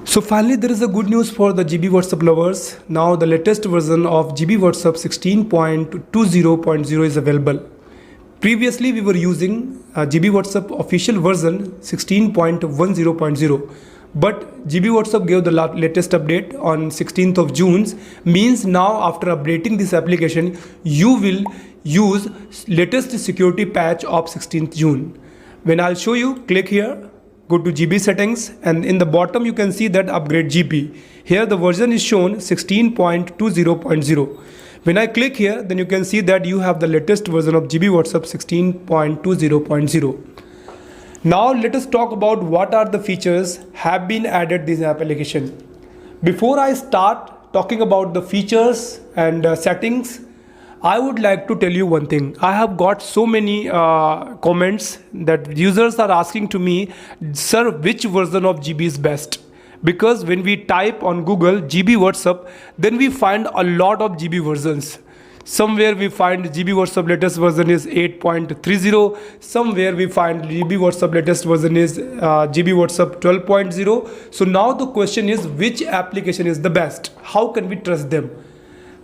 So finally, there is a good news for the GB WhatsApp lovers. Now the latest version of GB WhatsApp 16.20.0 is available. Previously, we were using GB WhatsApp official version 16.10.0, but GB WhatsApp gave the latest update on 16th of June. Means now after updating this application, you will use latest security patch of 16th June. When I'll show you, click here. Go to GB settings, and in the bottom you can see that upgrade GB. Here the version is shown 16.20.0. When I click here, then you can see that you have the latest version of GB WhatsApp 16.20.0. Now let us talk about what are the features have been added this application. Before I start talking about the features and settings, I would like to tell you one thing. I have got so many comments that users are asking to me, sir, which version of GB is best? Because when we type on Google GB WhatsApp, then we find a lot of GB versions. Somewhere we find GB WhatsApp latest version is 8.30. Somewhere we find GB WhatsApp latest version is GB WhatsApp 12.0. So now the question is, which application is the best? How can we trust them?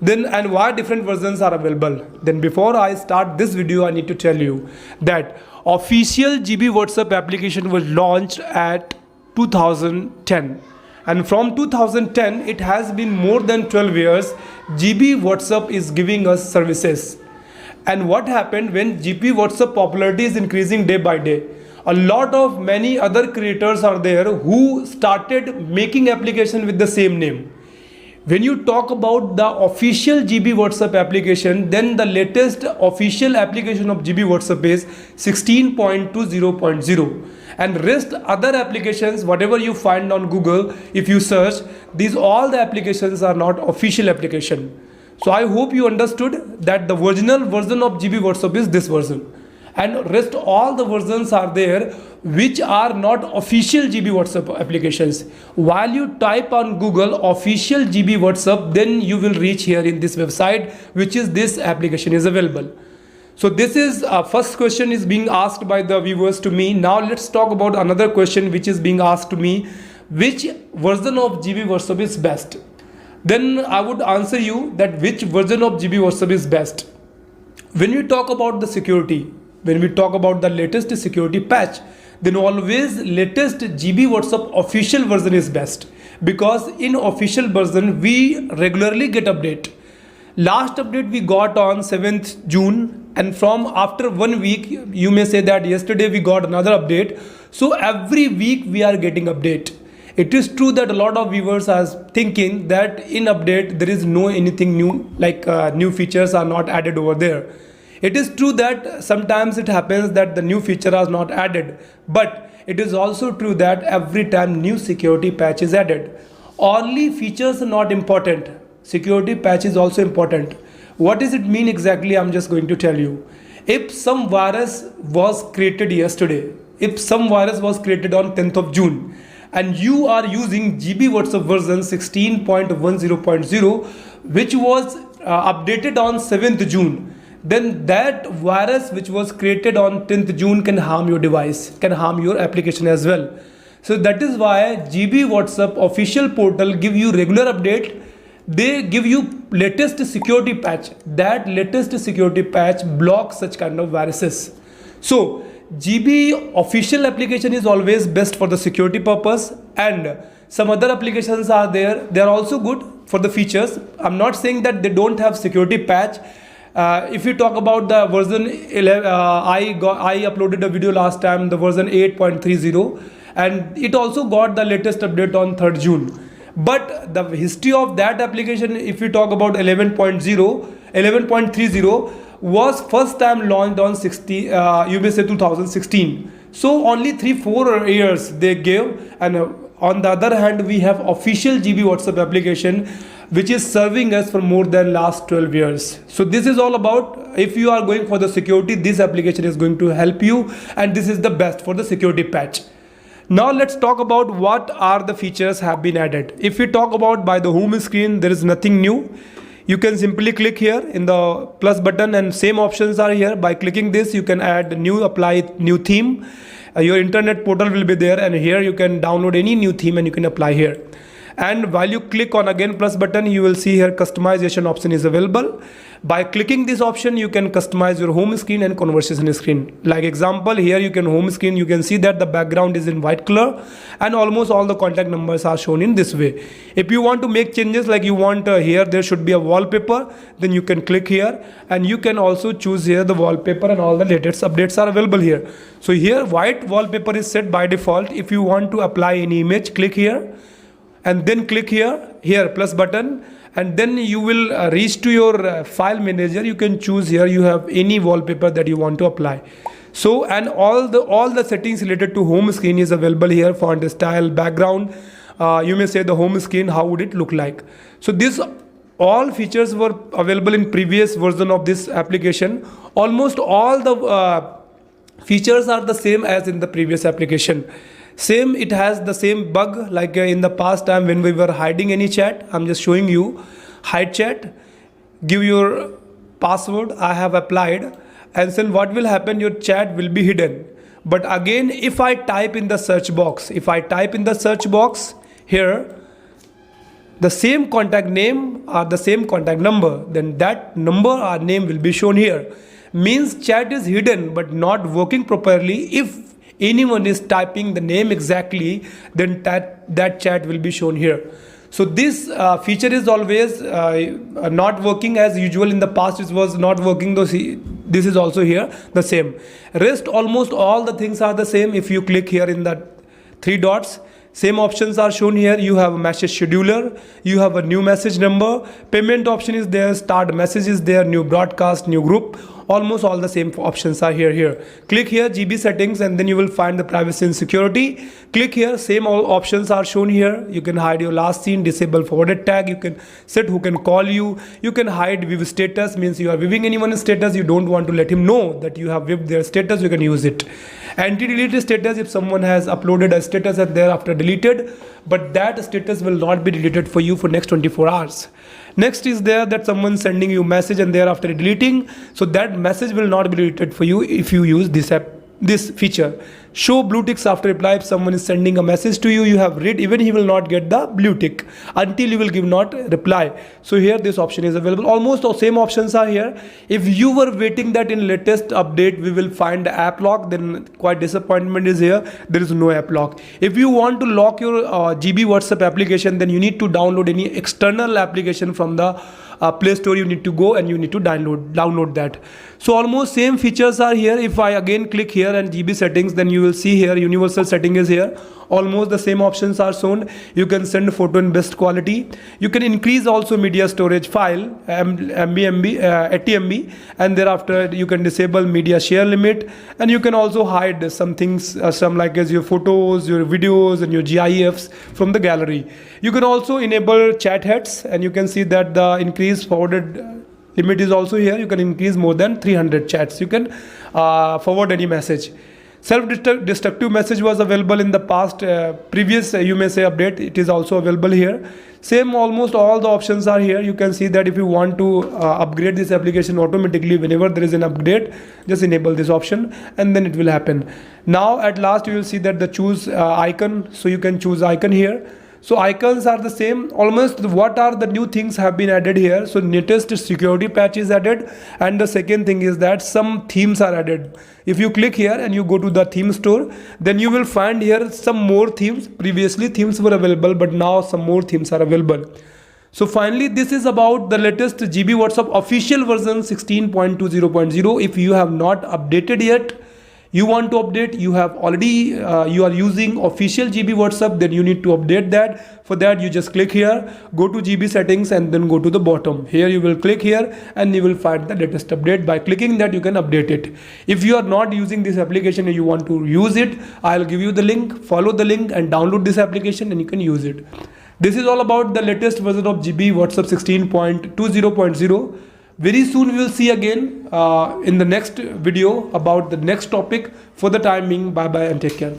Then and why different versions are available? Then before I start this video, I need to tell you that official GB WhatsApp application was launched at 2010, and from 2010 it has been more than 12 years GB WhatsApp is giving us services. And what happened when GB WhatsApp popularity is increasing day by day? A lot of many other creators are there who started making application with the same name. When you talk about the official GB WhatsApp application, then the latest official application of GB WhatsApp is 16.20.0, and rest other applications, whatever you find on Google, if you search, these all the applications are not official application. So I hope you understood that the original version of GB WhatsApp is this version, and rest all the versions are there which are not official GB WhatsApp applications. While you type on Google official GB WhatsApp, then you will reach here in this website, which is this application is available. So this is first question is being asked by the viewers to me. Now let's talk about another question which is being asked to me, which version of GB WhatsApp is best? Then I would answer you that which version of GB WhatsApp is best. When we talk about the security, when we talk about the latest security patch, then always latest GB WhatsApp official version is best, because in official version we regularly get update. Last update we got on 7th June, and from after 1 week, you may say that yesterday we got another update. So every week we are getting update. It is true that a lot of viewers are thinking that in update there is no anything new, like new features are not added over there. It is true that sometimes it happens that the new feature is not added, but it is also true that every time new security patch is added. Only features are not important. Security patch is also important. What does it mean exactly? I'm just going to tell you. If some virus was created yesterday, if some virus was created on 10th of June, and you are using GB WhatsApp version 16.10.0, which was updated on 7th June, then that virus which was created on 10th June can harm your device, can harm your application as well. So that is why GB WhatsApp official portal give you regular update. They give you latest security patch. That latest security patch blocks such kind of viruses. So GB official application is always best for the security purpose, and some other applications are there. They are also good for the features. I'm not saying that they don't have security patch. If you talk about the version 11, I uploaded a video last time, the version 8.30, and it also got the latest update on 3rd June. But the history of that application, if you talk about 11.30 was first time launched on 2016. So only 3-4 years they gave, and on the other hand we have official GB WhatsApp application which is serving us for more than last 12 years. So this is all about, if you are going for the security, this application is going to help you, and this is the best for the security patch. Now let's talk about what are the features have been added. If we talk about by the home screen, there is nothing new. You can simply click here in the plus button, and same options are here. By clicking this, you can add new, apply new theme. your internet portal will be there, and here you can download any new theme and you can apply here. And while you click on again plus button, you will see here customization option is available. By clicking this option, you can customize your home screen and conversation screen. Like example, here you can home screen, you can see that the background is in white color and almost all the contact numbers are shown in this way. If you want to make changes, like you want here there should be a wallpaper, then you can click here, and you can also choose here the wallpaper, and all the latest updates are available here. So here white wallpaper is set by default. If you want to apply any image, click here and then click here plus button, and then you will reach to your file manager. You can choose here, you have any wallpaper that you want to apply. So, and all the settings related to home screen is available here. Font style, background, you may say the home screen, how would it look like. So this all features were available in previous version of this application. Almost all the features are the same as in the previous application. Same, it has the same bug like in the past time when we were hiding any chat. I'm just showing you, hide chat, give your password, I have applied, and then what will happen, your chat will be hidden. But again, if I type in the search box, here the same contact name or the same contact number, then that number or name will be shown here. Means chat is hidden but not working properly. If anyone is typing the name exactly, then that chat will be shown here. So this feature is always not working as usual. In the past it was not working, though this is also here the same. Rest almost all the things are the same. If you click here in the three dots, same options are shown here. You have a message scheduler, you have a new message number, payment option is there, start message is there, new broadcast, new group. Almost all the same options are here. Click here GB settings, and then you will find the privacy and security. Click here, same all options are shown here. You can hide your last seen, disable forwarded tag, you can set who can call you, you can hide view status, means you are viewing anyone's status, you don't want to let him know that you have viewed their status, you can use it. Anti-delete status, if someone has uploaded a status and thereafter deleted, but that status will not be deleted for you for next 24 hours. Next is there that someone sending you message and thereafter deleting, so that message will not be deleted for you if you use this feature. Show blue ticks after reply. If someone is sending a message to you, you have read, even he will not get the blue tick until you will give not reply. So here this option is available. Almost the same options are here. If you were waiting that in latest update we will find the app lock, then quite disappointment is here. There is no app lock. If you want to lock your GB WhatsApp application, then you need to download any external application from the Play Store. You need to go and you need to download that. So almost same features are here. If I again click here and GB settings, then you will see here universal setting is here. Almost the same options are shown. You can send photo in best quality. You can increase also media storage file MB 80 MB, and thereafter you can disable media share limit, and you can also hide some things, some like as your photos, your videos, and your GIFs from the gallery. You can also enable chat heads, and you can see that the increased forwarded limit is also here. You can increase more than 300 chats. You can forward any message. Self-destructive message was available in the past, previous you may say update. It is also available here. Same, almost all the options are here. You can see that if you want to upgrade this application automatically whenever there is an update, just enable this option and then it will happen. Now at last you will see that the choose icon, so you can choose icon here. So icons are the same. Almost what are the new things have been added here. So latest security patch is added, and the second thing is that some themes are added. If you click here and you go to the theme store, then you will find here some more themes. Previously themes were available, but now some more themes are available. So finally, this is about the latest GB WhatsApp official version 16.20.0. If you have not updated yet, you want to update, you have already you are using official GB WhatsApp, then you need to update that. For that you just click here, go to GB settings, and then go to the bottom. Here you will click here and you will find the latest update. By clicking that you can update it. If you are not using this application and you want to use it, I'll give you the link, follow the link and download this application and you can use it. This is all about the latest version of GB WhatsApp 16.20.0. Very soon we will see again in the next video about the next topic. For the time being, bye bye and take care.